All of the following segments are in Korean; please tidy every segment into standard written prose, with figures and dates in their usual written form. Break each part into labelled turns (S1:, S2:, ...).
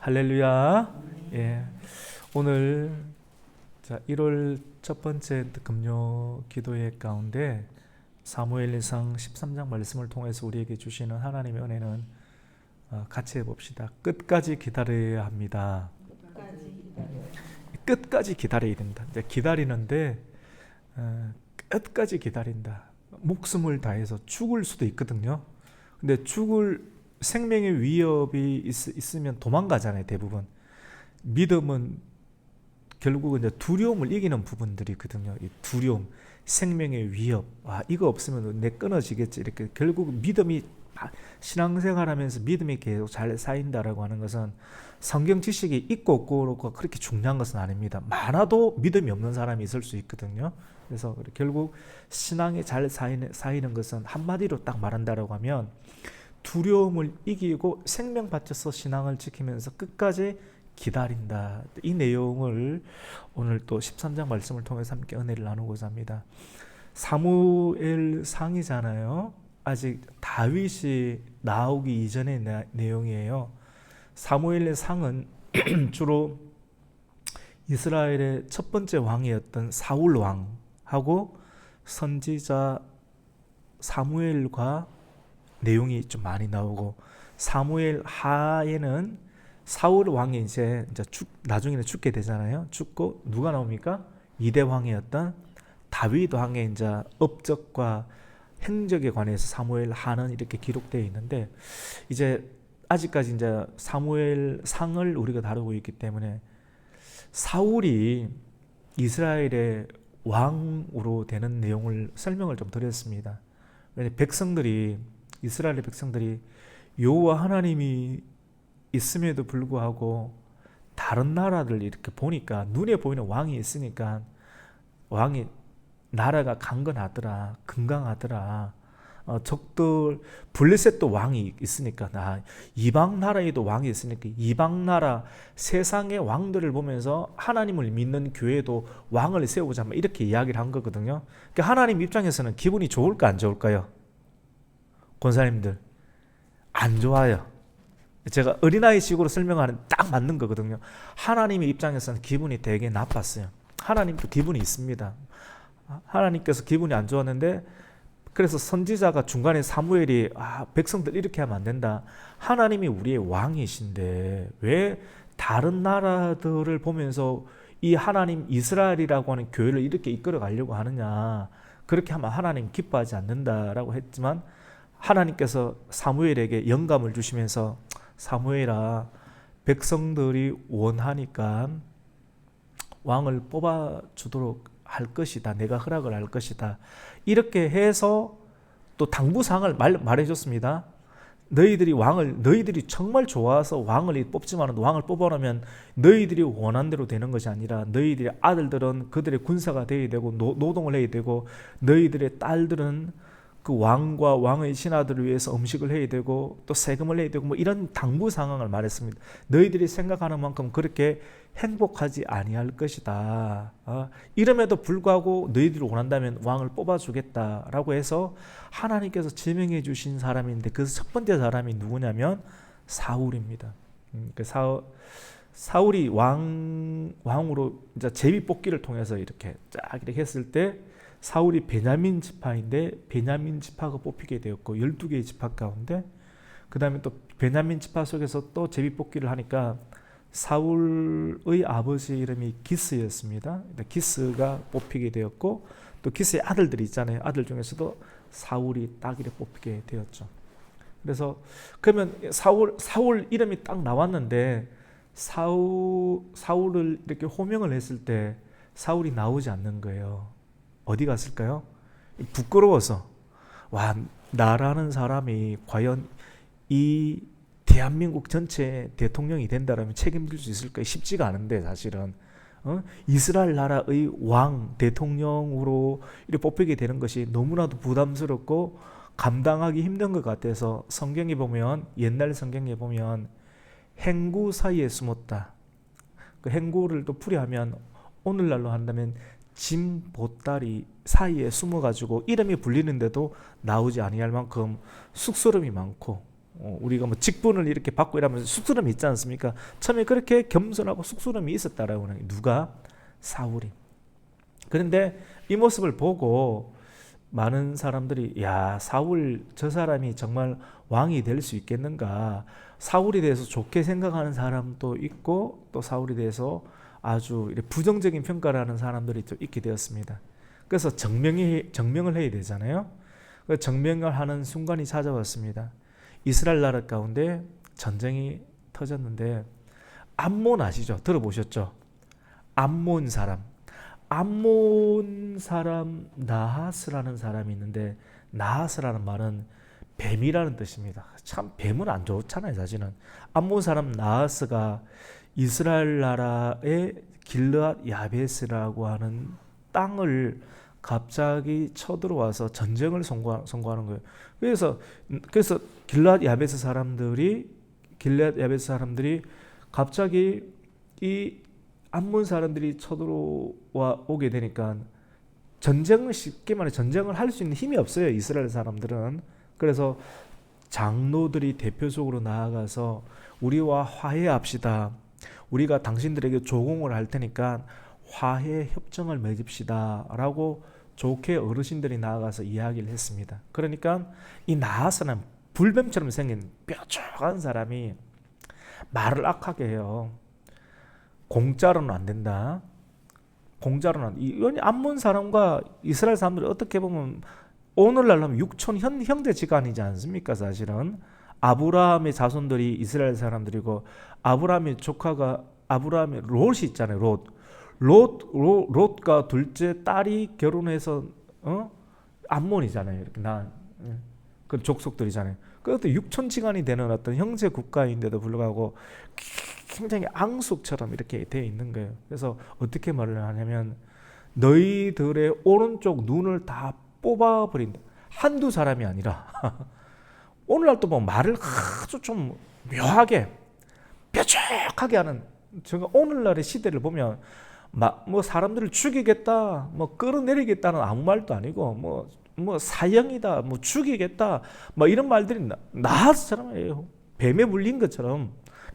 S1: 할렐루야. 예. 오늘 1월 첫 번째 금요 기도회 가운데 사무엘상 13장 말씀을 통해서 우리에게 주시는 하나님의 은혜는 같이 해봅시다. 끝까지 기다려야 합니다. 끝까지 기다려야 된다. 이제 기다리는데 끝까지 기다린다. 목숨을 다해서 죽을 수도 있거든요. 근데 생명의 위협이 있으면 도망가잖아요, 대부분. 믿음은 결국은 이제 두려움을 이기는 부분들이거든요. 이 두려움, 생명의 위협. 이거 없으면 내 끊어지겠지. 이렇게 결국 믿음이 신앙생활하면서 믿음이 계속 잘 쌓인다라고 하는 것은 성경 지식이 있고 없고가 그렇게 중요한 것은 아닙니다. 많아도 믿음이 없는 사람이 있을 수 있거든요. 그래서 결국 신앙이 잘 쌓이는 것은 한마디로 딱 말한다라고 하면 두려움을 이기고 생명 바쳐서 신앙을 지키면서 끝까지 기다린다. 이 내용을 오늘 또 13장 말씀을 통해서 함께 은혜를 나누고자 합니다. 사무엘 상이잖아요. 아직 다윗이 나오기 이전의 내용이에요. 사무엘의 상은 주로 이스라엘의 첫 번째 왕이었던 사울 왕하고 선지자 사무엘과 내용이 좀 많이 나오고, 사무엘 하에는 사울 왕이 이제 나중에는 죽게 되잖아요. 죽고 누가 나옵니까? 2대 왕이었던 다윗 왕의 이제 업적과 행적에 관해서 사무엘 하는 이렇게 기록되어 있는데, 이제 아직까지 이제 사무엘 상을 우리가 다루고 있기 때문에 사울이 이스라엘의 왕으로 되는 내용을 설명을 좀 드렸습니다. 왜냐하면 이스라엘의 백성들이 여호와 하나님이 있음에도 불구하고 다른 나라들 이렇게 보니까 눈에 보이는 왕이 있으니까 왕이 나라가 강건하더라, 건강하더라. 적들 블레셋도 왕이 있으니까 이방 나라에도 왕이 있으니까 이방 나라 세상의 왕들을 보면서 하나님을 믿는 교회도 왕을 세우자 이렇게 이야기를 한 거거든요. 그러니까 하나님 입장에서는 기분이 좋을까 안 좋을까요? 권사님들 안 좋아요. 제가 어린아이 식으로 설명하는 딱 맞는 거거든요. 하나님의 입장에서는 기분이 되게 나빴어요. 하나님도 기분이 있습니다. 하나님께서 기분이 안 좋았는데, 그래서 선지자가 중간에 사무엘이 백성들 이렇게 하면 안 된다. 하나님이 우리의 왕이신데 왜 다른 나라들을 보면서 이 하나님 이스라엘이라고 하는 교회를 이렇게 이끌어 가려고 하느냐. 그렇게 하면 하나님 기뻐하지 않는다라고 했지만, 하나님께서 사무엘에게 영감을 주시면서 사무엘아, 백성들이 원하니까 왕을 뽑아주도록 할 것이다. 내가 허락을 할 것이다. 이렇게 해서 또 당부사항을 말해줬습니다. 너희들이 정말 좋아서 왕을 뽑지만 왕을 뽑아놓으면 너희들이 원한 대로 되는 것이 아니라 너희들의 아들들은 그들의 군사가 되어야 되고 노동을 해야 되고, 너희들의 딸들은 그 왕과 왕의 신하들을 위해서 음식을 해야 되고 또 세금을 내야 되고 이런 당부 상황을 말했습니다. 너희들이 생각하는 만큼 그렇게 행복하지 아니할 것이다. 이름에도 불구하고 너희들이 원한다면 왕을 뽑아주겠다라고 해서 하나님께서 지명해 주신 사람인데, 그 첫 번째 사람이 누구냐면 사울입니다. 사울이 왕으로 이제 제비 뽑기를 통해서 이렇게 했을 때 사울이 베냐민 지파인데 베냐민 지파가 뽑히게 되었고, 12개의 지파 가운데 그 다음에 또 베냐민 지파 속에서 또 제비뽑기를 하니까 사울의 아버지 이름이 기스였습니다. 기스가 뽑히게 되었고, 또 기스의 아들들이 있잖아요. 아들 중에서도 사울이 딱 이렇게 뽑히게 되었죠. 그래서 그러면 사울 이름이 딱 나왔는데 사울을 이렇게 호명을 했을 때 사울이 나오지 않는 거예요. 어디 갔을까요? 부끄러워서. 나라는 사람이 과연 이 대한민국 전체 대통령이 된다면 책임질 수 있을까? 쉽지가 않은데 사실은 이스라엘 나라의 왕 대통령으로 이렇게 뽑히게 되는 것이 너무나도 부담스럽고 감당하기 힘든 것 같아서 옛날 성경에 보면 행구 사이에 숨었다. 그 행구를 또 풀이하면 오늘날로 한다면 짐 보따리 사이에 숨어가지고 이름이 불리는데도 나오지 아니할 만큼 쑥스러움이 많고 우리가 뭐 직분을 이렇게 받고 이러면 쑥스러움이 있지 않습니까? 처음에 그렇게 겸손하고 쑥스러움이 있었다라고 하는 누가? 사울이. 그런데 이 모습을 보고 많은 사람들이 야, 사울 저 사람이 정말 왕이 될 수 있겠는가? 사울에 대해서 좋게 생각하는 사람도 있고 또 사울에 대해서 아주 부정적인 평가를 하는 사람들이 또 있게 되었습니다. 그래서 정명을 해야 되잖아요. 그 정명을 하는 순간이 찾아왔습니다. 이스라엘 나라 가운데 전쟁이 터졌는데 암몬 아시죠? 들어보셨죠? 암몬 사람 나하스라는 사람이 있는데 나하스라는 말은 뱀이라는 뜻입니다. 참 뱀은 안 좋잖아요. 사실은 암몬 사람 나하스가 이스라엘 나라의 길르앗 야베스라고 하는 땅을 갑자기 쳐들어와서 전쟁을 선고하는 거예요. 그래서 길르앗 야베스 사람들이 갑자기 이 암몬 사람들이 쳐들어와 오게 되니까 쉽게 말해 전쟁을 할 수 있는 힘이 없어요. 이스라엘 사람들은. 그래서 장로들이 대표적으로 나아가서 우리와 화해합시다. 우리가 당신들에게 조공을 할 테니까 화해 협정을 맺읍시다 라고 좋게 어르신들이 나아가서 이야기를 했습니다. 그러니까 이 나하스는 불뱀처럼 생긴 뾰족한 사람이 말을 악하게 해요. 공짜로는 안 된다. 이건 암몬 사람과 이스라엘 사람들이 어떻게 보면 오늘날 하면 육촌 형제지간이지 않습니까? 사실은 아브라함의 자손들이 이스라엘 사람들이고 아브라함의 조카가 아브라함의 롯이 있잖아요. 롯과 둘째 딸이 결혼해서 암몬이잖아요. 이렇게 그 족속들이잖아요. 그것도 육촌지간이 되는 어떤 형제 국가인데도 불구하고 굉장히 앙숙처럼 이렇게 되어 있는 거예요. 그래서 어떻게 말을 하냐면 너희들의 오른쪽 눈을 다 뽑아버린다. 한두 사람이 아니라 오늘날 또 뭐 말을 아주 좀 묘하게 뾰족하게 하는, 제가 오늘날의 시대를 보면 뭐 사람들을 죽이겠다, 뭐 끌어내리겠다는 아무 말도 아니고 뭐 사형이다, 뭐 죽이겠다, 뭐 이런 말들이 나하스처럼 뱀에 물린 것처럼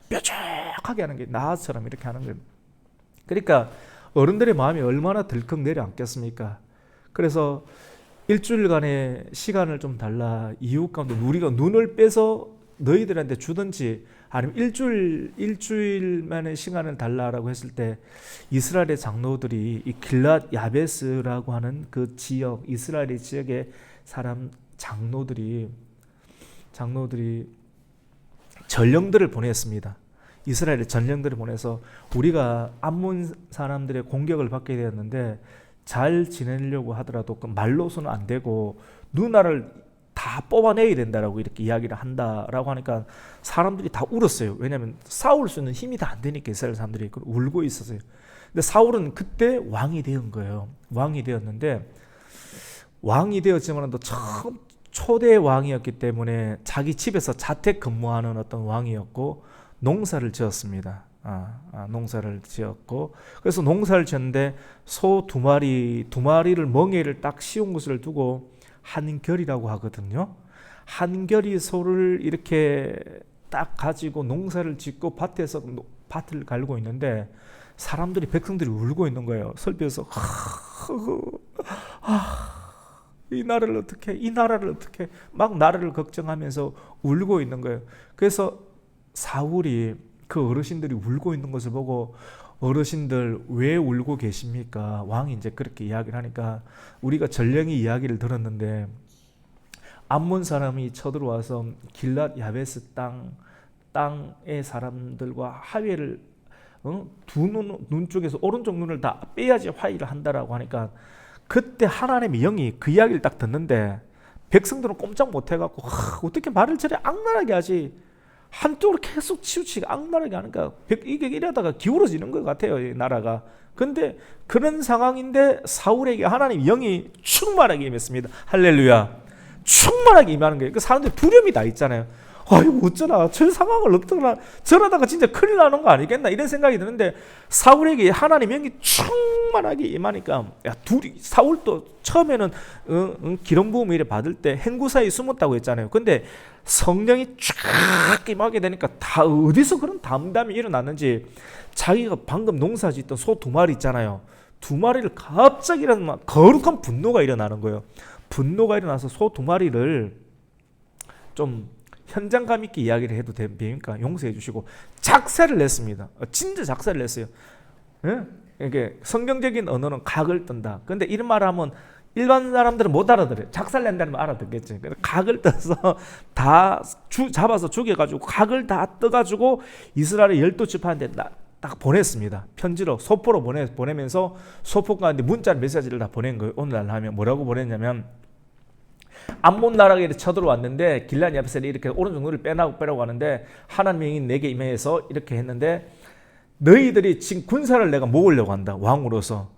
S1: 뾰족하게 하는 게 나하스처럼 이렇게 하는 거예요. 그러니까 어른들의 마음이 얼마나 덜컥 내려앉겠습니까? 그래서 일주일간의 시간을 좀 달라, 이웃 가운데 우리가 눈을 빼서 너희들한테 주든지 아니면 일주일만의 시간을 달라라고 했을 때 이스라엘의 장로들이 이 길랏 야베스라고 하는 그 지역, 이스라엘의 지역의 장로들이 전령들을 보냈습니다. 이스라엘의 전령들을 보내서 우리가 암몬 사람들의 공격을 받게 되었는데 잘 지내려고 하더라도 그 말로서는 안 되고 누나를 다 뽑아내야 된다라고 이렇게 이야기를 한다라고 하니까 사람들이 다 울었어요. 왜냐하면 싸울 수 있는 힘이 다 안 되니까 이스라엘 사람들이 울고 있었어요. 근데 사울은 그때 왕이 되은 거예요. 왕이 되었는데 왕이 되었지만 또 처음 초대 왕이었기 때문에 자기 집에서 자택 근무하는 어떤 왕이었고 농사를 지었습니다. 농사를 지었고, 그래서 농사를 지었는데 소 두 마리를 멍에를 딱 씌운 것을 두고 한결이라고 하거든요. 한결이 소를 이렇게 딱 가지고 농사를 짓고 밭을 갈고 있는데 사람들이, 백성들이 울고 있는 거예요. 설비에서 이 나라를 어떻게 막 나라를 걱정하면서 울고 있는 거예요. 그래서 사울이 그 어르신들이 울고 있는 것을 보고 어르신들 왜 울고 계십니까? 왕이 이제 그렇게 이야기를 하니까 우리가 전령이 이야기를 들었는데 암몬 사람이 쳐들어와서 길랏 야베스 땅의 사람들과 화해를 두 눈 쪽에서 오른쪽 눈을 다 빼야지 화해를 한다라고 하니까 그때 하나님의 영이 그 이야기를 딱 듣는데 백성들은 꼼짝 못해갖고 어떻게 말을 저리 악랄하게 하지? 한쪽으로 계속 치우치고 악랄하게 하니까 이게 이러다가 기울어지는 것 같아요, 이 나라가. 근데 그런 상황인데 사울에게 하나님의 영이 충만하게 임했습니다. 할렐루야. 충만하게 임하는 거예요. 그 사람들이 두려움이 다 있잖아요. 아이고 어쩌나 저 상황을 어떡하나 저러다가 진짜 큰일 나는 거 아니겠나 이런 생각이 드는데 사울에게 하나님의 영이 충만하게 임하니까 야 둘이 사울도 처음에는 기름 부음 이래 받을 때 행구 사이에 숨었다고 했잖아요. 근데 성령이 쫙 임하게 되니까 다 어디서 그런 담담이 일어났는지 자기가 방금 농사짓던 소 2마리 있잖아요. 2마리를 갑자기 일어나면 거룩한 분노가 일어나는 거예요. 분노가 일어나서 소 2마리를 좀 현장감 있게 이야기를 해도 됩니까? 용서해 주시고 작사를 냈습니다. 진짜 작사를 냈어요. 예? 이게 성경적인 언어는 각을 뜬다. 근데 이런 말 하면 일반 사람들은 못 알아들어요. 작사를 낸다는 말 알아듣겠지. 각을 떠서 다 잡아서 죽여가지고 각을 다 떠가지고 이스라엘의 12지파한테 딱 보냈습니다. 편지로 소포로 보내면서 소포 가운데 문자를 메시지를 다 보낸 거예요. 오늘날 하면 뭐라고 보냈냐면 암몬 나라에 쳐들어왔는데 길라니 아베셀이 이렇게 오른쪽 눈을 빼라고 하는데 하나님이 내게 임해서 이렇게 했는데 너희들이 지금 군사를 내가 모으려고 한다. 왕으로서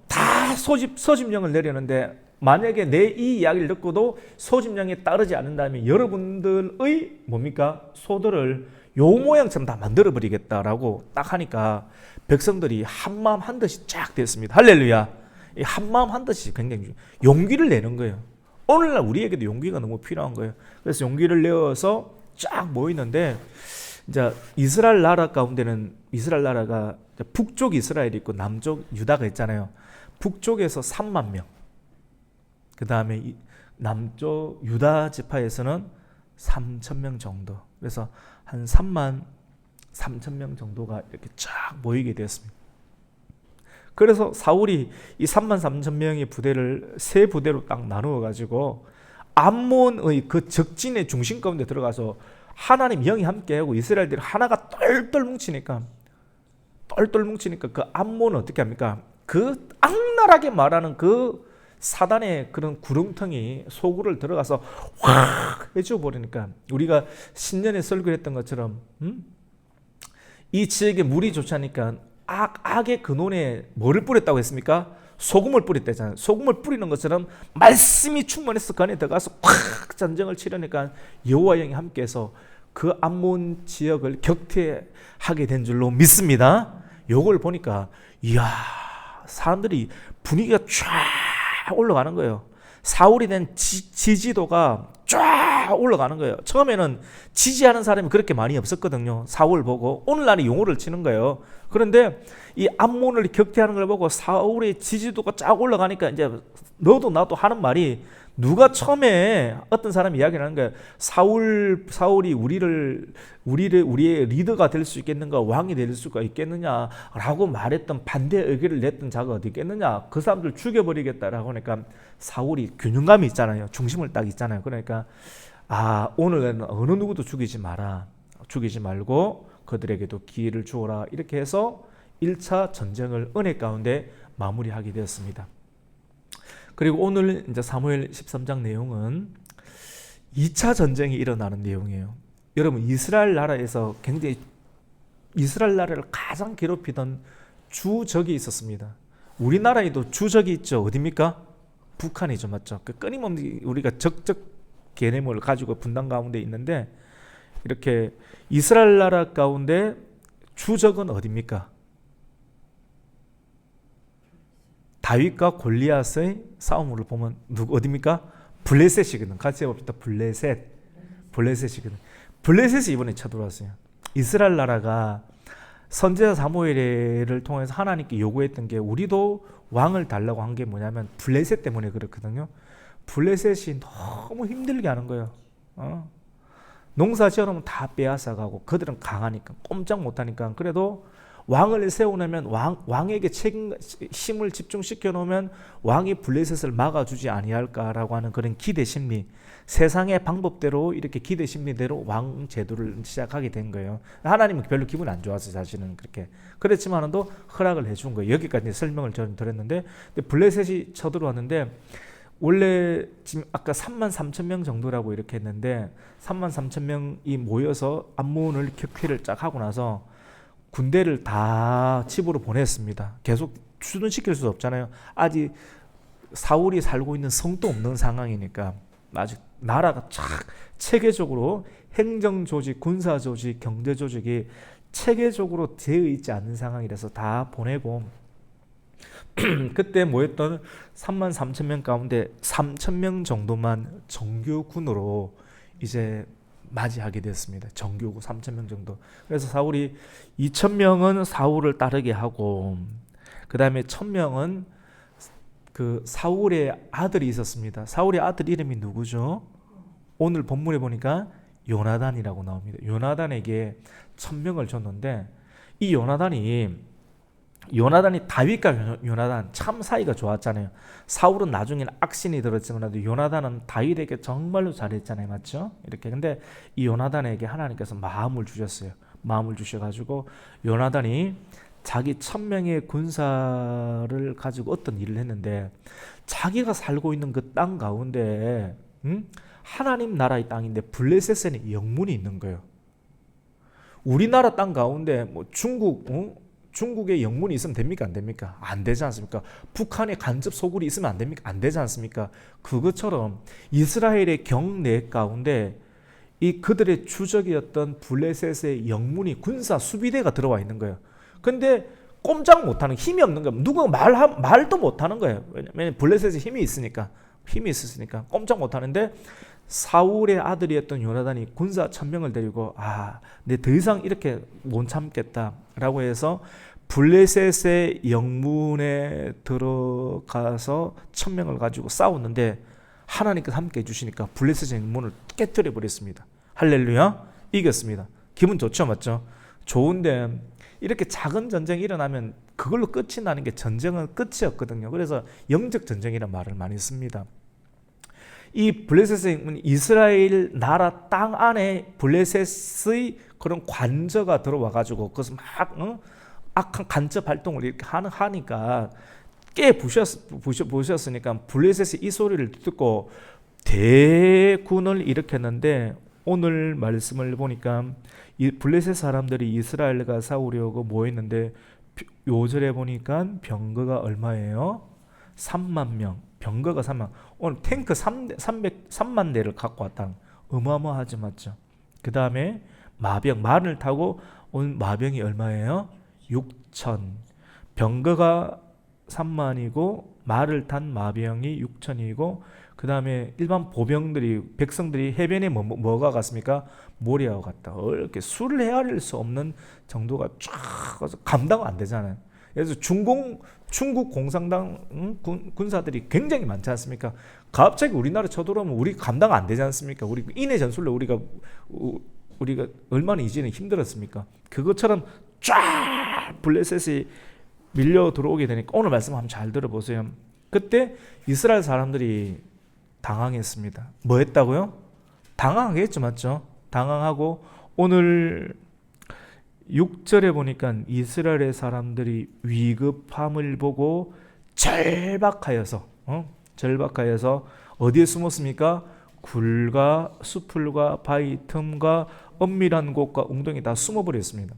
S1: 다 소집령을 내렸는데 만약에 내 이 이야기를 듣고도 소집령에 따르지 않는다면 여러분들의 뭡니까? 소들을 요 모양처럼 다 만들어 버리겠다라고 딱 하니까 백성들이 한마음 한뜻이 쫙 됐습니다. 할렐루야. 이 한마음 한뜻이 굉장히 용기를 내는 거예요. 오늘날 우리에게도 용기가 너무 필요한 거예요. 그래서 용기를 내어서 쫙 모이는데 이제 이스라엘 나라 가운데는 이스라엘 나라가 북쪽 이스라엘이 있고 남쪽 유다가 있잖아요. 북쪽에서 3만 명, 그 다음에 남쪽 유다 지파에서는 3천 명 정도. 그래서 한 3만 3천 명 정도가 이렇게 쫙 모이게 되었습니다. 그래서 사울이 이 3만 3천 명의 부대를 세 부대로 딱 나누어 가지고 암몬의 그 적진의 중심 가운데 들어가서 하나님 영이 함께하고 이스라엘들이 하나가 똘똘 뭉치니까 그 암몬은 어떻게 합니까? 그 악랄하게 말하는 그 사단의 그런 구렁텅이 소굴을 들어가서 확 해줘 버리니까 우리가 신년에 설교했던 것처럼 이 지역에 물이 좋지 않으니까 악의 근원에 뭐를 뿌렸다고 했습니까? 소금을 뿌렸다잖아요. 소금을 뿌리는 것처럼 말씀이 충만해서 그 안에 들어가서 콱 전쟁을 치르니까 여호와 영이 함께해서 그 암몬 지역을 격퇴하게 된 줄로 믿습니다. 요걸 보니까 이야 사람들이 분위기가 쫙 올라가는 거예요. 사울이 된 지지도가 쫙 올라가는 거예요. 처음에는 지지하는 사람이 그렇게 많이 없었거든요. 사울 보고 오늘날의 용어를 치는 거예요. 그런데 이 암몬을 격퇴하는 걸 보고 사울의 지지도가 쫙 올라가니까 이제 너도 나도 하는 말이 누가 처음에 어떤 사람이 이야기를 하는 거예요. 사울이 우리의 리더가 될 수 있겠는가, 왕이 될 수가 있겠느냐라고 말했던 반대 의견을 냈던 자가 어디 있겠느냐. 그 사람들 죽여버리겠다라고 하니까 사울이 균형감이 있잖아요. 중심을 딱 있잖아요. 그러니까 오늘은 어느 누구도 죽이지 마라. 죽이지 말고 그들에게도 기회를 주어라. 이렇게 해서 1차 전쟁을 은혜 가운데 마무리하게 되었습니다. 그리고 오늘 이제 사무엘 13장 내용은 2차 전쟁이 일어나는 내용이에요. 여러분 이스라엘 나라에서 굉장히 이스라엘 나라를 가장 괴롭히던 주적이 있었습니다. 우리나라에도 주적이 있죠. 어디입니까? 북한이죠. 맞죠? 끊임없이 우리가 적적 개념을 가지고 분단 가운데 있는데 이렇게 이스라엘 나라 가운데 주적은 어디입니까? 다윗과 골리앗의 싸움을 보면 어디입니까? 블레셋이거든. 같이 해봅시다. 블레셋이거든. 블레셋이 이번에 쳐들어왔어요. 이스라엘 나라가 선지자 사무엘을 통해서 하나님께 요구했던 게 우리도 왕을 달라고 한 게 뭐냐면 블레셋 때문에 그렇거든요. 블레셋이 너무 힘들게 하는 거예요. 농사 지어놓으면 다 빼앗아가고 그들은 강하니까 꼼짝 못하니까 그래도 왕을 세우려면 왕에게 힘을 집중시켜 놓으면 왕이 블레셋을 막아주지 아니할까라고 하는 그런 기대 심리, 세상의 방법대로 이렇게 기대 심리대로 왕 제도를 시작하게 된 거예요. 하나님은 별로 기분이 안 좋았어요. 사실은 그렇게 그랬지만도 허락을 해준 거예요. 여기까지 설명을 저는 드렸는데 블레셋이 쳐들어왔는데 원래 지금 아까 3만 3천 명 정도라고 이렇게 했는데 3만 3천 명이 모여서 암몬을 격퇴를 쫙 하고 나서 군대를 다 집으로 보냈습니다. 계속 추둔시킬 수 없잖아요. 아직 사울이 살고 있는 성도 없는 상황이니까 아직 나라가 쫙 체계적으로 행정 조직, 군사 조직, 경제 조직이 체계적으로 되어 있지 않는 상황이라서 다 보내고 그때 모였던 3만 3천 명 가운데 3천 명 정도만 정규군으로 이제 맞이하게 됐습니다. 정규군 3천 명 정도. 그래서 사울이 2천 명은 사울을 따르게 하고 그 다음에 1,000명은 그 사울의 아들이 있었습니다. 사울의 아들 이름이 누구죠? 오늘 본문에 보니까 요나단이라고 나옵니다. 요나단에게 1,000명을 줬는데 이 요나단이 다윗과 요나단 참 사이가 좋았잖아요. 사울은 나중에는 악신이 들었지만 요나단은 다윗에게 정말로 잘했잖아요. 맞죠? 이렇게. 근데 이 요나단에게 하나님께서 마음을 주셨어요. 마음을 주셔가지고 요나단이 자기 1,000명의 군사를 가지고 어떤 일을 했는데 자기가 살고 있는 그 땅 가운데 하나님 나라의 땅인데 블레셋에는 영문이 있는 거예요. 우리나라 땅 가운데 뭐 중국의 영문이 있으면 됩니까? 안 됩니까? 안 되지 않습니까? 북한의 간접 소굴이 있으면 안 됩니까? 안 되지 않습니까? 그것처럼 이스라엘의 경내 가운데 이 그들의 주적이었던 블레셋의 영문이 군사 수비대가 들어와 있는 거예요. 근데 꼼짝 못하는, 힘이 없는 거예요. 누가 말도 못하는 거예요. 왜냐면 블레셋에 힘이 있으니까 꼼짝 못하는데 사울의 아들이었던 요나단이 군사 1,000명을 데리고 내 더 이상 이렇게 못 참겠다라고 해서 블레셋의 영문에 들어가서 1,000명을 가지고 싸웠는데 하나님께서 함께 해주시니까 블레셋의 영문을 깨뜨려 버렸습니다. 할렐루야. 이겼습니다. 기분 좋죠? 맞죠? 좋은데 이렇게 작은 전쟁이 일어나면 그걸로 끝이 나는 게 전쟁은 끝이었거든요. 그래서 영적 전쟁이라는 말을 많이 씁니다. 이 블레셋은 이스라엘 나라 땅 안에 블레셋의 그런 관저가 들어와 가지고 그것을 막 악한 간접 활동을 이렇게 하니까 보셨으니까 블레셋이 이 소리를 듣고 대군을 일으켰는데 오늘 말씀을 보니까 이 블레셋 사람들이 이스라엘과 싸우려고 모였는데 요절에 보니까 병거가 얼마예요? 3만 명. 병거가 3만. 오늘 탱크 3만 대를 갖고 왔다. 어마어마하지 맞죠? 그 다음에 말을 타고 온 마병이 얼마예요? 6천. 병거가 3만이고 말을 탄 마병이 6천이고 그 다음에 일반 보병들이 백성들이 해변에 뭐가 갔습니까? 모래하고 갔다. 이렇게 수를 헤아릴 수 없는 정도가 쫙 감당 안 되잖아요. 그래서 중국 공산당 군사들이 굉장히 많지 않습니까? 갑자기 우리나라 쳐들어오면 우리 감당 안 되지 않습니까? 우리 인해 전술로 우리가 얼마나 이제는 힘들었습니까? 그것처럼 쫙 블레셋이 밀려 들어오게 되니까 오늘 말씀 한번 잘 들어보세요. 그때 이스라엘 사람들이 당황했습니다. 뭐 했다고요? 당황하겠죠, 맞죠? 당황하고 오늘 6절에 보니까 이스라엘의 사람들이 위급함을 보고 절박하여서 어디에 숨었습니까? 굴과 수풀과 바위 틈과 엄밀한 곳과 웅덩이 다 숨어버렸습니다.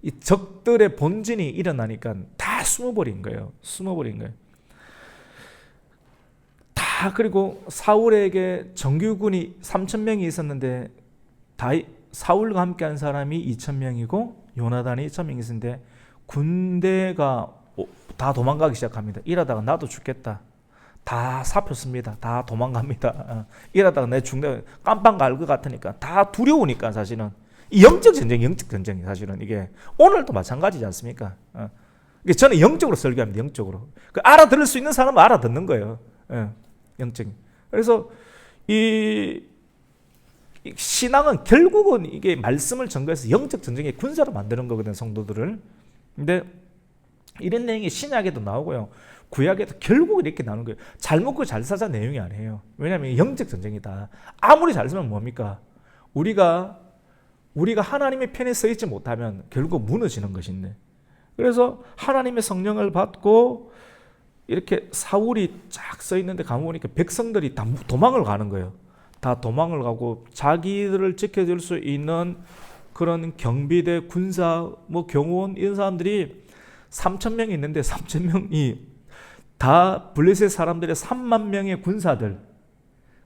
S1: 이 적들의 본진이 일어나니까 다 숨어버린 거예요. 다. 그리고 사울에게 정규군이 3,000명이 있었는데 사울과 함께한 사람이 2,000명이고 요나단이 1,000명이 있었는데 군대가 다 도망가기 시작합니다. 이러다가 나도 죽겠다. 다 사표씁니다. 다 도망갑니다. 이러다가 내 죽는 깜빵 갈 것 같으니까 다 두려우니까 사실은 영적 전쟁이 사실은 이게 오늘도 마찬가지지 않습니까? 저는 영적으로 설교합니다. 영적으로. 알아들을 수 있는 사람은 알아듣는 거예요. 영적인. 그래서 이 신앙은 결국은 이게 말씀을 전거해서 영적 전쟁의 군사로 만드는 거거든요, 성도들을. 근데 이런 내용이 신약에도 나오고요, 구약에도 결국 이렇게 나오는 거예요. 잘 먹고 잘 사자 내용이 아니에요. 왜냐하면 영적 전쟁이다. 아무리 잘 쓰면 뭡니까? 우리가 하나님의 편에 서 있지 못하면 결국 무너지는 것인데, 그래서 하나님의 성령을 받고 이렇게 사울이 쫙 서 있는데 가보니까 백성들이 다 도망을 가는 거예요. 다 도망을 가고 자기들을 지켜줄 수 있는 그런 경비대, 군사, 경호원 이런 사람들이 3,000명이 있는데 3,000명이 다 블레셋 사람들의 3만 명의 군사들,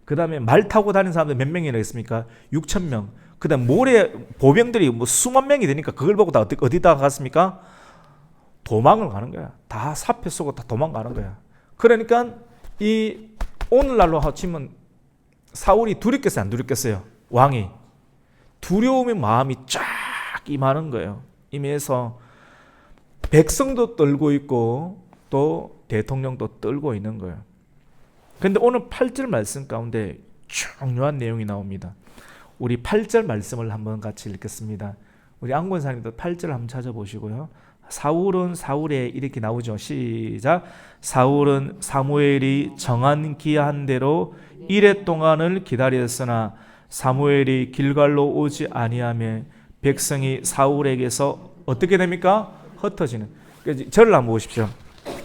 S1: 그 다음에 말 타고 다니는 사람들 몇 명이나 있습니까? 6천 명. 그 다음 모래 보병들이 뭐 수만 명이 되니까 그걸 보고 다 어디다 갔습니까? 도망을 가는 거야. 다 사표 쓰고 다 도망가는 거야. 그러니까 이 오늘날로 치면 사울이 두렵겠어요? 안 두렵겠어요? 왕이. 두려움의 마음이 쫙 임하는 거예요. 임해서 백성도 떨고 있고 또 대통령도 떨고 있는 거예요. 그런데 오늘 8절 말씀 가운데 중요한 내용이 나옵니다. 우리 8절 말씀을 한번 같이 읽겠습니다. 우리 안권사님도 8절 한번 찾아보시고요. 사울은 사울에 이렇게 나오죠. 시작. 사울은 사무엘이 정한 기한 대로 이레 동안을 기다렸으나 사무엘이 길갈로 오지 아니하며 백성이 사울에게서 어떻게 됩니까? 흩어지는. 저를 한번 보십시오.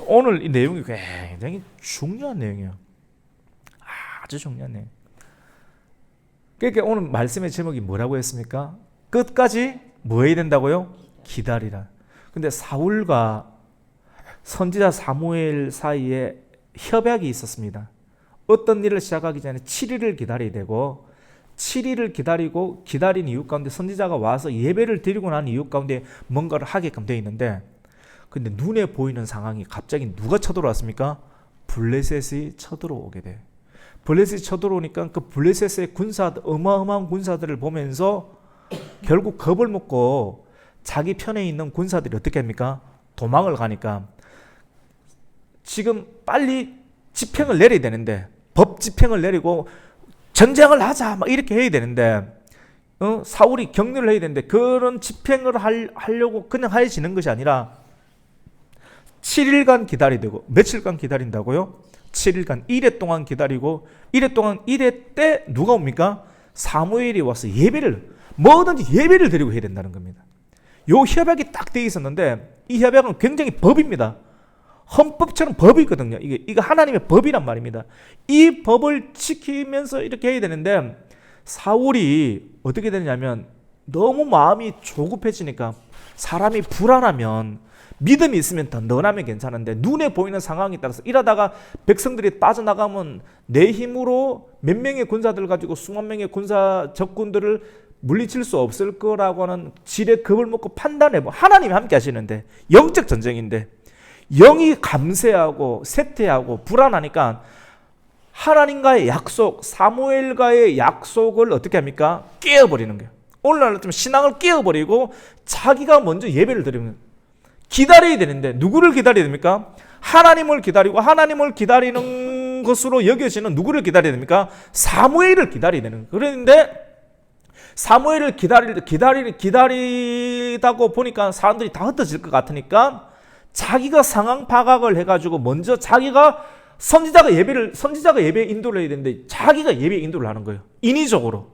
S1: 오늘 이 내용이 굉장히 중요한 내용이에요. 아주 중요한 내용. 그러니까 오늘 말씀의 제목이 뭐라고 했습니까? 끝까지 뭐 해야 된다고요? 기다리라. 근데 사울과 선지자 사무엘 사이에 협약이 있었습니다. 어떤 일을 시작하기 전에 7일을 기다려야 되고 7일을 기다리고 기다린 이유 가운데 선지자가 와서 예배를 드리고 난 이유 가운데 뭔가를 하게끔 되어 있는데 근데 눈에 보이는 상황이 갑자기 누가 쳐들어왔습니까? 블레셋이 쳐들어오게 돼. 블레셋이 쳐들어오니까 그 블레셋의 군사들, 어마어마한 군사들을 보면서 결국 겁을 먹고 자기 편에 있는 군사들이 어떻게 합니까? 도망을 가니까 지금 빨리 집행을 내려야 되는데 법 집행을 내리고 전쟁을 하자 막 이렇게 해야 되는데 사울이 격려를 해야 되는데 그런 집행을 하려고 그냥 하여지는 것이 아니라 7일간 기다려야 되고 며칠간 기다린다고요? 7일간 1회 동안 기다리고 1회 동안 1회 때 누가 옵니까? 사무엘이 와서 예배를 뭐든지 예배를 드리고 해야 된다는 겁니다. 요 협약이 딱 되어 있었는데 이 협약은 굉장히 법입니다. 헌법처럼 법이 있거든요. 이게 하나님의 법이란 말입니다. 이 법을 지키면서 이렇게 해야 되는데 사울이 어떻게 되냐면 너무 마음이 조급해지니까 사람이 불안하면 믿음이 있으면 든든하면 괜찮은데 눈에 보이는 상황에 따라서 이러다가 백성들이 빠져나가면 내 힘으로 몇 명의 군사들 가지고 수만 명의 군사 적군들을 물리칠 수 없을 거라고 하는 지레 겁을 먹고 판단해보. 하나님이 함께 하시는데 영적 전쟁인데 영이 감세하고 쇠퇴하고 불안하니까 하나님과의 약속, 사무엘과의 약속을 어떻게 합니까? 깨어버리는 거예요. 오늘날 좀 신앙을 깨어버리고 자기가 먼저 예배를 드리는 거예요. 기다려야 되는데 누구를 기다려야 됩니까? 하나님을 기다리고 하나님을 기다리는 것으로 여겨지는 누구를 기다려야 됩니까? 사무엘을 기다려야 되는 거예요. 그런데 사무엘을 기다리다고 보니까 사람들이 다 흩어질 것 같으니까 자기가 상황 파악을 해가지고 먼저 자기가 선지자가 예배 인도를 해야 되는데 자기가 예배 인도를 하는 거예요. 인위적으로.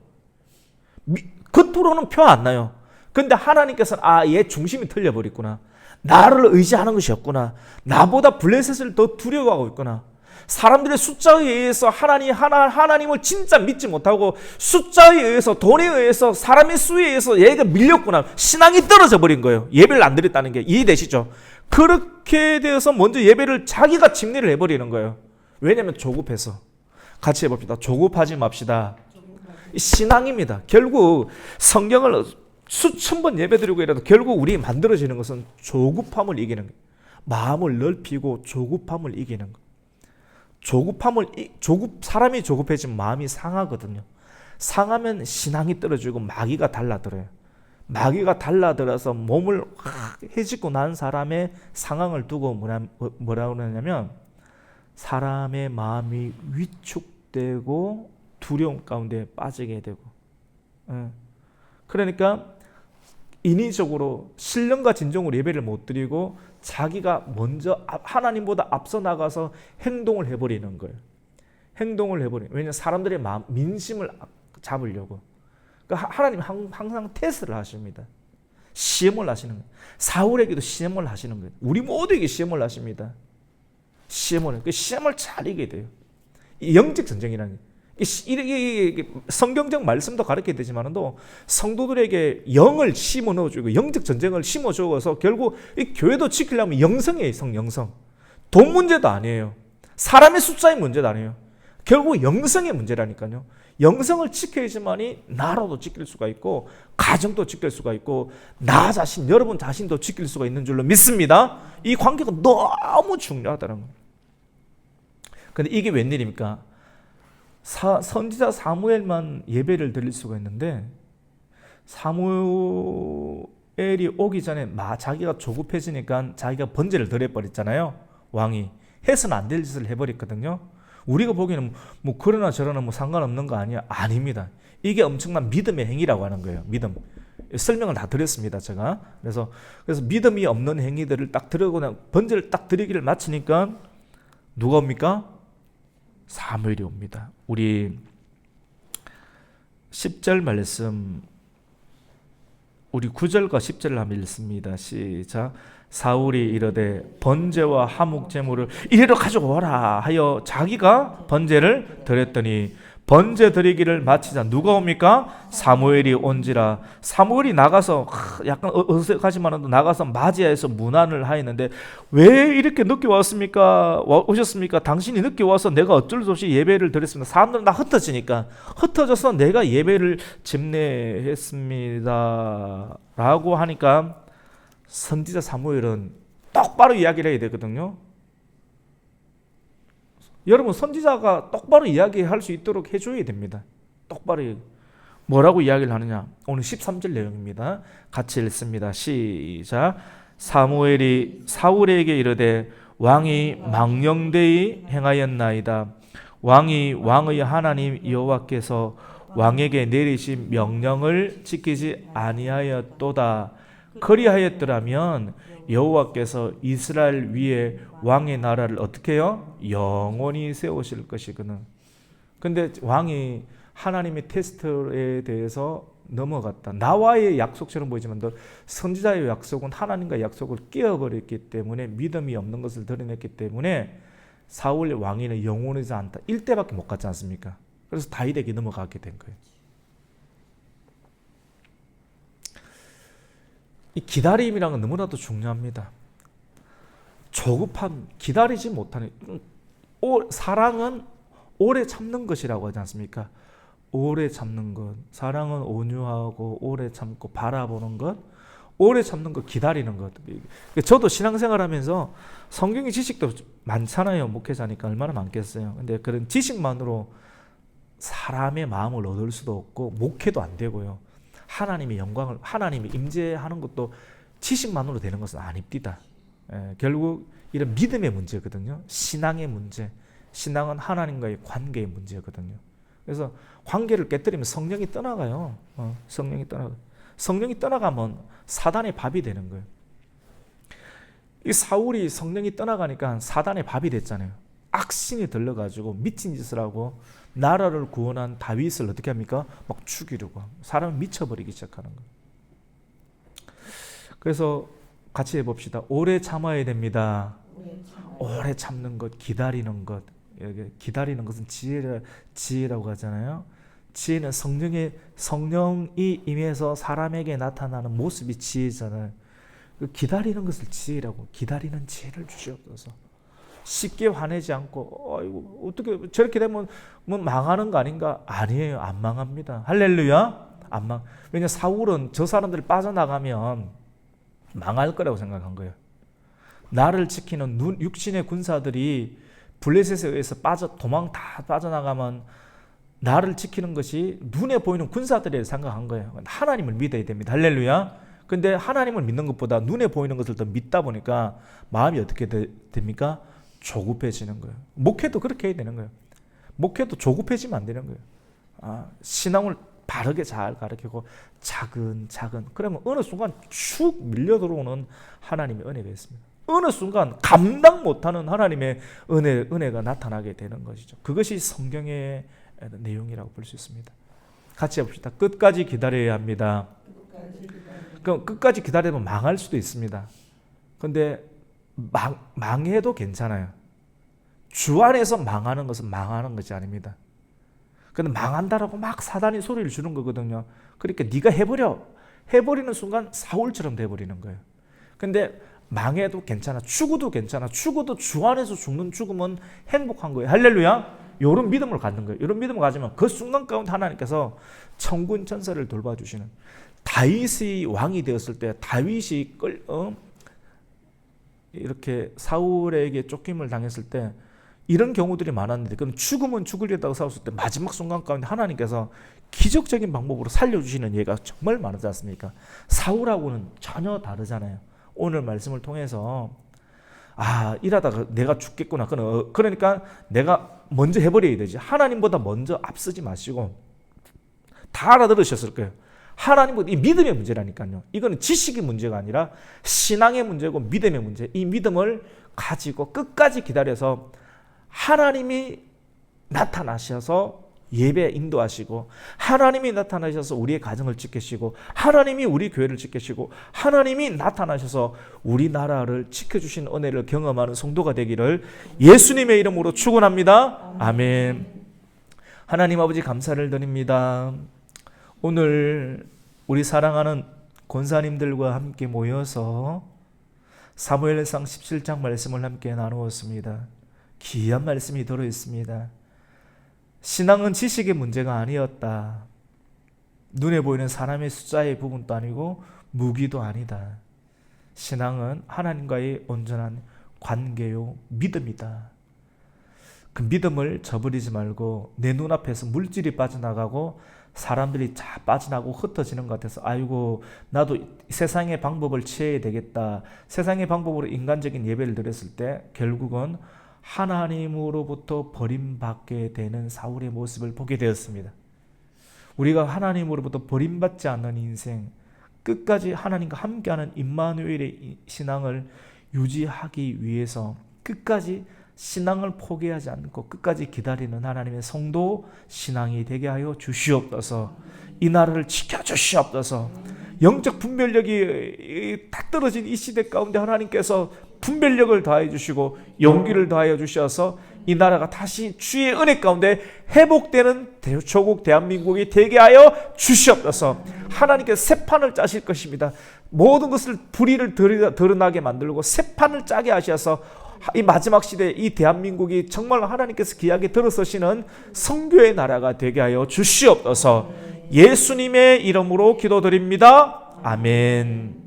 S1: 겉으로는 표 안 나요. 근데 하나님께서는 얘 중심이 틀려버렸구나. 나를 의지하는 것이 없구나. 나보다 블레셋을 더 두려워하고 있구나. 사람들의 숫자에 의해서 하나님을 진짜 믿지 못하고 숫자에 의해서 돈에 의해서 사람의 수에 의해서 얘가 밀렸구나. 신앙이 떨어져 버린 거예요. 예배를 안 드렸다는 게 이해되시죠? 그렇게 되어서 먼저 예배를 자기가 침례를 해버리는 거예요. 왜냐하면 조급해서. 같이 해봅시다. 조급하지 맙시다. 신앙입니다. 결국 성경을 수천 번 예배드리고 이래도 결국 우리 만들어지는 것은 조급함을 이기는 거예요. 마음을 넓히고 조급함을 이기는 거예요. 사람이 조급해지면 마음이 상하거든요. 상하면 신앙이 떨어지고 마귀가 달라들어요. 마귀가 달라들어서 몸을 해집고 난 사람의 상황을 두고 뭐라고 하냐면 사람의 마음이 위축되고 두려움 가운데 빠지게 되고 그러니까 인위적으로 신령과 진정으로 예배를 못 드리고 자기가 먼저 하나님보다 앞서 나가서 행동을 해버리는 거예요. 왜냐하면 사람들의 마음, 민심을 잡으려고. 그러니까 하나님 항상 테스트를 하십니다. 시험을 하시는 거예요. 사울에게도 시험을 하시는 거예요. 우리 모두에게 시험을 하십니다. 그 시험을 잘 이기게 돼요. 이 영적 전쟁이라는 게. 이게 성경적 말씀도 가르쳐야 되지만도 성도들에게 영을 심어 넣어주고 영적 전쟁을 심어 주어서 결국 이 교회도 지키려면 영성이에요. 영성. 돈 문제도 아니에요. 사람의 숫자의 문제도 아니에요. 결국 영성의 문제라니까요. 영성을 지켜야지만이 나라도 지킬 수가 있고 가정도 지킬 수가 있고 나 자신, 여러분 자신도 지킬 수가 있는 줄로 믿습니다. 이 관계가 너무 중요하다는 거예요. 근데 이게 웬일입니까? 선지자 사무엘만 예배를 드릴 수가 있는데 사무엘이 오기 전에 자기가 조급해지니까 자기가 번제를 드려버렸잖아요. 왕이 해서는 안 될 짓을 해버렸거든요. 우리가 보기에는 뭐 그러나 저러나 뭐 상관없는 거 아니야? 아닙니다. 이게 엄청난 믿음의 행위라고 하는 거예요. 믿음. 설명을 다 드렸습니다, 제가. 그래서 믿음이 없는 행위들을 딱 드리고 번제를 딱 드리기를 마치니까 누가 옵니까? 사무엘이 옵니다. 우리 10절 말씀, 우리 9절과 10절을 한번 읽습니다. 시작. 사울이 이르되 번제와 화목 제물을 이리로 가져오라 하여 자기가 번제를 드렸더니 번제 드리기를 마치자 누가 옵니까? 사무엘이 온지라. 사무엘이 나가서 약간 어색하지만 나가서 맞이해서 문안을 하였는데 왜 이렇게 늦게 왔습니까? 오셨습니까? 당신이 늦게 와서 내가 어쩔 수 없이 예배를 드렸습니다. 사람들은 다 흩어지니까 흩어져서 내가 예배를 집례했습니다 라고 하니까 선지자 사무엘은 똑바로 이야기를 해야 되거든요. 여러분 선지자가 똑바로 이야기할 수 있도록 해줘야 됩니다. 똑바로 뭐라고 이야기를 하느냐? 오늘 13절 내용입니다. 같이 읽습니다. 시작. 사무엘이 사울에게 이르되 왕이 망령되이 행하였나이다. 왕이 왕의 하나님 여호와께서 왕에게 내리신 명령을 지키지 아니하였도다. 그리하였더라면 여호와께서 이스라엘 위에 왕의 나라를 어떻게 해요? 영원히 세우실 것이거든. 근데 왕이 하나님의 테스트에 대해서 넘어갔다. 나와의 약속처럼 보이지만 선지자의 약속은 하나님과의 약속을 깨어버렸기 때문에 믿음이 없는 것을 드러냈기 때문에 사울의 왕위는 영원하지 않다. 1대밖에 못 갔지 않습니까? 그래서 다윗에게 넘어가게 된 거예요. 이 기다림이라는 건 너무나도 중요합니다. 조급함, 기다리지 못하는, 사랑은 오래 참는 것이라고 하지 않습니까? 오래 참는 것, 사랑은 온유하고 오래 참고 바라보는 것, 오래 참는 것, 기다리는 것. 저도 신앙생활하면서 성경의 지식도 많잖아요. 목회자니까 얼마나 많겠어요. 근데 그런 지식만으로 사람의 마음을 얻을 수도 없고 목회도 안 되고요. 하나님의 영광을, 하나님이 임재하는 것도 지식만으로 되는 것은 아닙니다. 결국 이런 믿음의 문제거든요. 신앙의 문제. 신앙은 하나님과의 관계의 문제거든요. 그래서 관계를 깨뜨리면 성령이 떠나가요. 성령이 떠나가면 사단의 밥이 되는 거예요. 이 사울이 성령이 떠나가니까 사단의 밥이 됐잖아요. 악신이 들러가지고 미친 짓을 하고 나라를 구원한 다윗을 어떻게 합니까? 막 죽이려고 사람을 미쳐버리기 시작하는 거예요. 그래서 같이 해봅시다. 오래 참아야 됩니다. 오래 참는 것, 기다리는 것. 기다리는 것은 지혜라고 하잖아요. 지혜는 성령이 임해서 사람에게 나타나는 모습이 지혜잖아요. 기다리는 것을 지혜라고, 기다리는 지혜를 주시옵소서. 쉽게 화내지 않고 아이고 어떻게 저렇게 되면 뭐 망하는 거 아닌가? 아니에요. 안 망합니다. 할렐루야. 안 망. 왜냐 사울은 저 사람들 빠져나가면 망할 거라고 생각한 거예요. 나를 지키는 육신의 군사들이 블레셋에 의해서 도망 다 빠져나가면 나를 지키는 것이 눈에 보이는 군사들이라고 생각한 거예요. 하나님을 믿어야 됩니다. 할렐루야. 근데 하나님을 믿는 것보다 눈에 보이는 것을 더 믿다 보니까 마음이 어떻게 됩니까? 조급해지는 거예요. 목회도 그렇게 해야 되는 거예요. 목회도 조급해지면 안 되는 거예요. 신앙을 바르게 잘 가르치고 차근차근. 그러면 어느 순간 축 밀려 들어오는 하나님의 은혜가 있습니다. 어느 순간 감당 못하는 하나님의 은혜가 나타나게 되는 것이죠. 그것이 성경의 내용이라고 볼 수 있습니다. 같이 해봅시다. 끝까지 기다려야 합니다. 그럼 끝까지 기다리면 망할 수도 있습니다. 그런데 망해도 괜찮아요. 주 안에서 망하는 것은 망하는 것이 아닙니다. 근데 망한다라고 막 사단이 소리를 주는 거거든요. 그러니까 네가 해버리는 순간 사울처럼 돼버리는 거예요. 근데 망해도 괜찮아. 죽어도 괜찮아. 죽어도 주 안에서 죽는 죽음은 행복한 거예요. 할렐루야. 이런 믿음을 갖는 거예요. 이런 믿음을 가지면 그 순간 가운데 하나님께서 천군 천사를 돌봐주시는, 다윗이 왕이 되었을 때 다윗이 이렇게 사울에게 쫓김을 당했을 때 이런 경우들이 많았는데, 그럼 죽으면 죽으려다가 싸웠을 때 마지막 순간 가운데 하나님께서 기적적인 방법으로 살려주시는 예가 정말 많지 않습니까? 사울하고는 전혀 다르잖아요. 오늘 말씀을 통해서 이러다가 내가 죽겠구나. 그러니까 내가 먼저 해버려야 되지. 하나님보다 먼저 앞서지 마시고, 다 알아들으셨을 거예요. 하나님보다, 이 믿음의 문제라니까요. 이거는 지식의 문제가 아니라 신앙의 문제고 믿음의 문제. 이 믿음을 가지고 끝까지 기다려서 하나님이 나타나셔서 예배 인도하시고, 하나님이 나타나셔서 우리의 가정을 지키시고, 하나님이 우리 교회를 지키시고, 하나님이 나타나셔서 우리나라를 지켜주신 은혜를 경험하는 성도가 되기를 예수님의 이름으로 축원합니다. 아멘. 하나님 아버지 감사를 드립니다. 오늘 우리 사랑하는 권사님들과 함께 모여서 사무엘상 17장 말씀을 함께 나누었습니다. 귀한 말씀이 들어있습니다. 신앙은 지식의 문제가 아니었다. 눈에 보이는 사람의 숫자의 부분도 아니고 무기도 아니다. 신앙은 하나님과의 온전한 관계요 믿음이다. 그 믿음을 저버리지 말고, 내 눈앞에서 물질이 빠져나가고 사람들이 다 빠져나가고 흩어지는 것 같아서 아이고 나도 세상의 방법을 취해야 되겠다, 세상의 방법으로 인간적인 예배를 드렸을 때 결국은 하나님으로부터 버림받게 되는 사울의 모습을 보게 되었습니다. 우리가 하나님으로부터 버림받지 않는 인생, 끝까지 하나님과 함께하는 임마누엘의 신앙을 유지하기 위해서 끝까지 신앙을 포기하지 않고 끝까지 기다리는 하나님의 성도 신앙이 되게 하여 주시옵소서. 이 나라를 지켜주시옵소서. 영적 분별력이 딱 떨어진 이 시대 가운데 하나님께서 분별력을 더하여 주시고 용기를 더하여 주셔서 이 나라가 다시 주의 은혜 가운데 회복되는 조국 대한민국이 되게 하여 주시옵소서. 하나님께서 새 판을 짜실 것입니다. 모든 것을 불의를 드러나게 만들고 새 판을 짜게 하셔서 이 마지막 시대에 이 대한민국이 정말 하나님께서 귀하게 들어서시는 성교의 나라가 되게 하여 주시옵소서. 예수님의 이름으로 기도드립니다. 아멘.